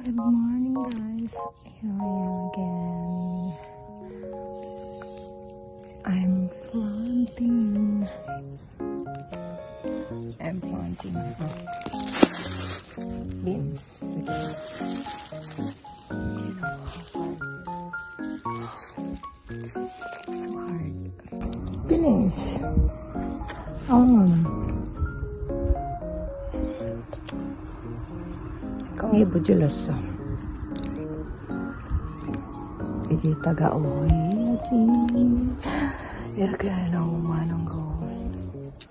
Good morning, guys. Here I am again. I'm planting beans again. So hard. Finish. Kung ibo julos iti taga-uwi iti irga na umanong go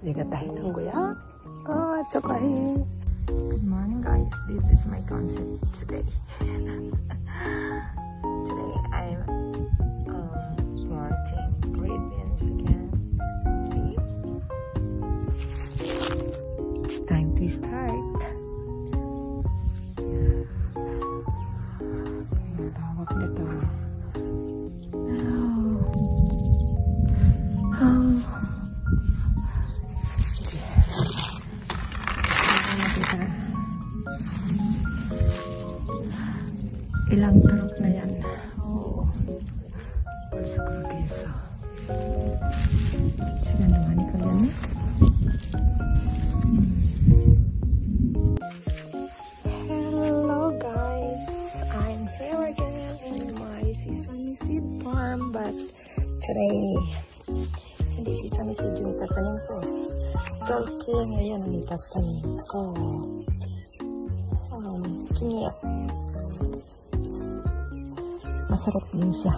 ligatay ng guya tsakahin. Good morning, guys. This is my concept today. Today I'm planting red beans again. See, it's time to start. Tawag nito. Ilang tarok na yan. Sa progreso. Sila naman ikaw yan eh. Hello guys, I'm here again in my sesame seed farm, but today hindi sesame seed yung itatanim ko. Turkey ngayon ang itatanim ko. Kiniyak. Masarap din siya.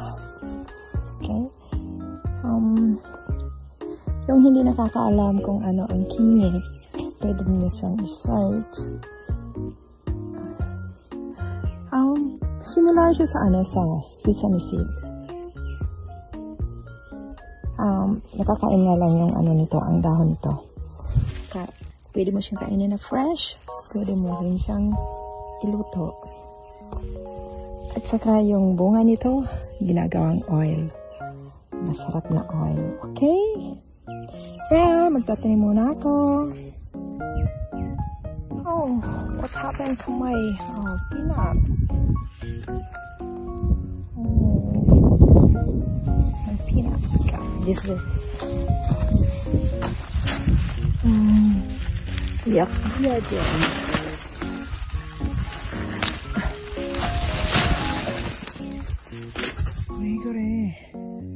Okay? Yung hindi nakakaalam kung ano ang kiniyak, pwede nyo siyang i-search. Similar siya sa sa sesame seed. Nakakain nga lang yung nito, ang dahon nito. Pwede mo siyang kainin na fresh, pwede mo rin siyang iluto. At saka yung bunga nito, ginagawang oil. Masarap na oil. Okay? Well, magtatanim muna ako. Oh, what happened to my peanut? My peanut got useless. Yak dia dyan.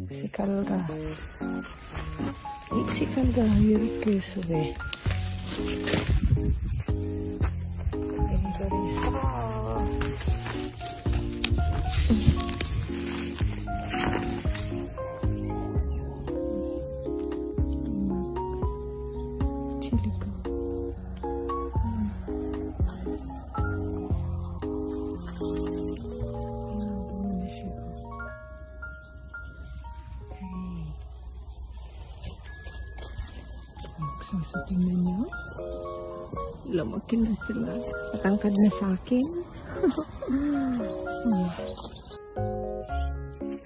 Sikalga. Sikalga 이렇게 왜? 굉장히 싸. 칠리가. So, sa tingnan nyo, lumaki na sila. Natangkad na sa akin.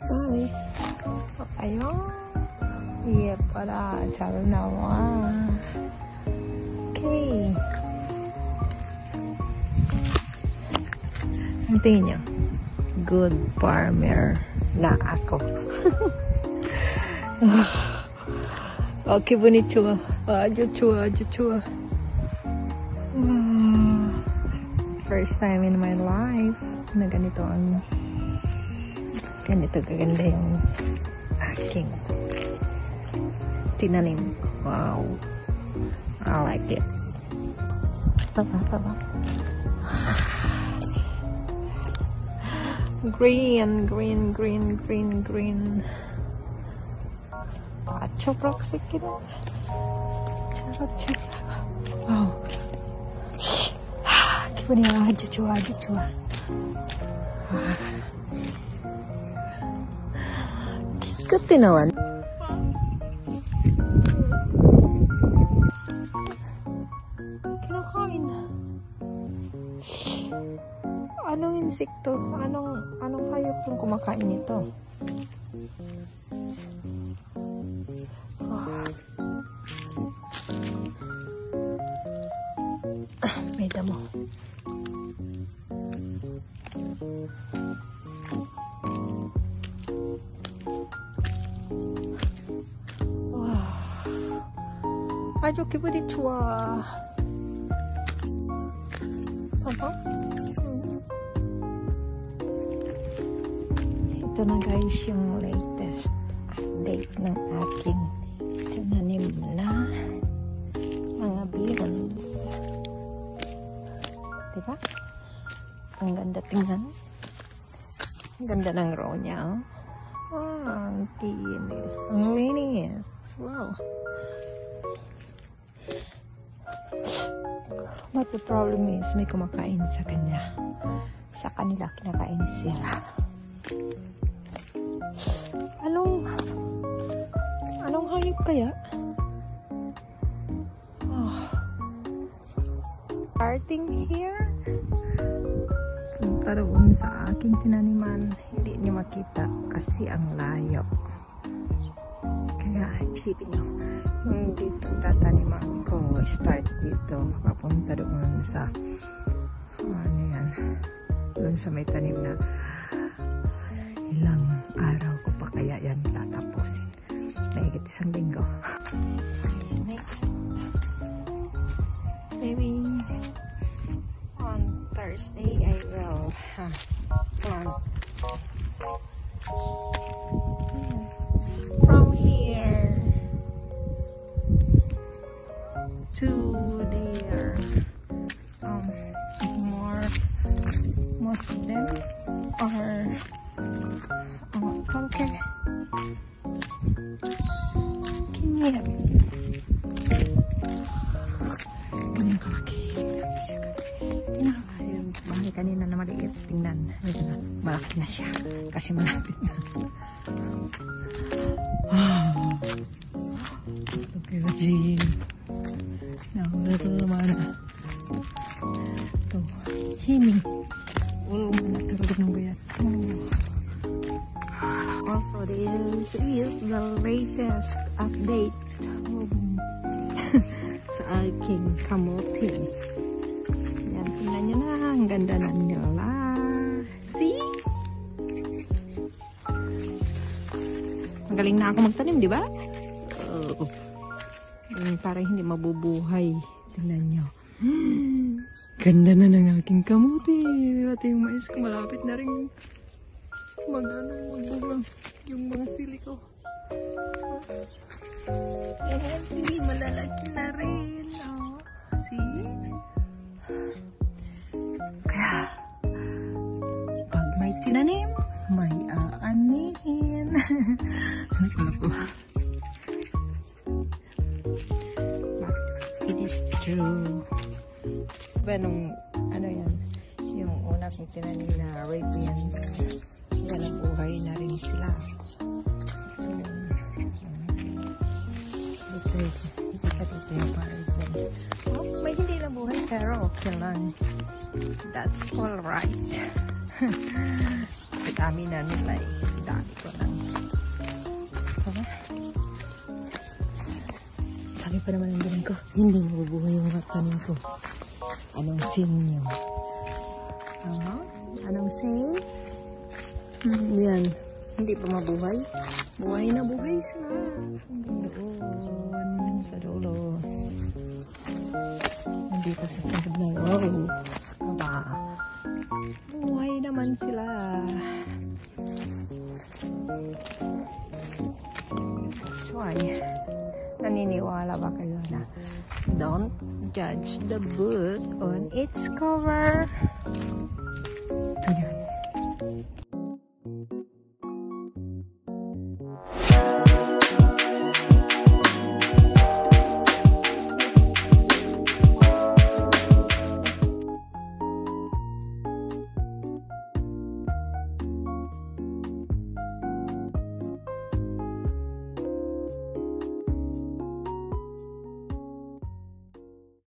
Bye. Ayun. Iya pala. Chalo na wa. Okay. Ang tingin nyo. Good farmer na ako. 기분이 좋아. 아주 좋아, 아주 좋아. First time in my life na ganito kaganda yung aking tinanim. Wow. I like it. Taba. Green. 초록색 기다. 초록. 기분이 아주 좋아. 끝에 나왔네. Kinakain. Anong insekto? Anong hayop yung kumakain nito? May damo. 와, 아주 기분이 좋아. 봐봐. Ito na guys yung latest update ng aking tinanim na mga beans. Diba? Ang ganda tingnan. Ang ganda ng row niya. Oh, ang kinis. Ang linis. Wow. But the problem is, may kumakain sa kanya. Sa kanila, kinakain sila. Anong hayop kaya? Oh. Starting here. Punta doon sa aking tinaniman. Hindi niyo makita kasi ang layo. Kaya isipin niyo, yung dito tataniman ko, start dito, papunta doon sa ano yan, doon sa may tanim na ilang araw ko pa kaya yan tatapusin. Mahigit isang linggo. Next, maybe on Thursday I will plant from here to there. Most of them are pumpkin. Ganyan. Ganyan kalaki. Yung bahay kanina na maliit. Tingnan. Malaki na siya. Kasi malapit na. Okay, Raji. Nauna ito naman. Ito. Himi. Natulog ng guyat. Also, this is the latest update sa aking kamote. Yan, tingnan nyo na. Ang ganda na nila. See? Magaling na ako magtanim, di ba? Parang hindi mabubuhay. Tingnan nyo. Ganda na ng aking kamote. Pati yung mais ko malapit na rin magbunga yung mga sili ko. Ayan, sili malalaki na rin. Oh, see? Kaya, pag may tinanim, may aanihin. But it is true. Diba nung, ano yan, yung una kong tinanim na Arabians, yan ang buhay na rin sila. Dito yung Arabians. Oh, may hindi lang buhay, pero okay lang. That's alright. Kasi dami na nila eh. Dami ko lang. Okay? Sabi pa naman ang galing ko, hindi mabubuhay yung mga tanim ko. Anong sin nyo? Anong sin? Yan. Hindi pa mabuhay. Buhay na buhay sila. Doon. Sa dulo. Nandito sa sunod na. Wow. Aba. Buhay naman sila. That's why. Naniniwala ba kayo na don't judge the book on its cover?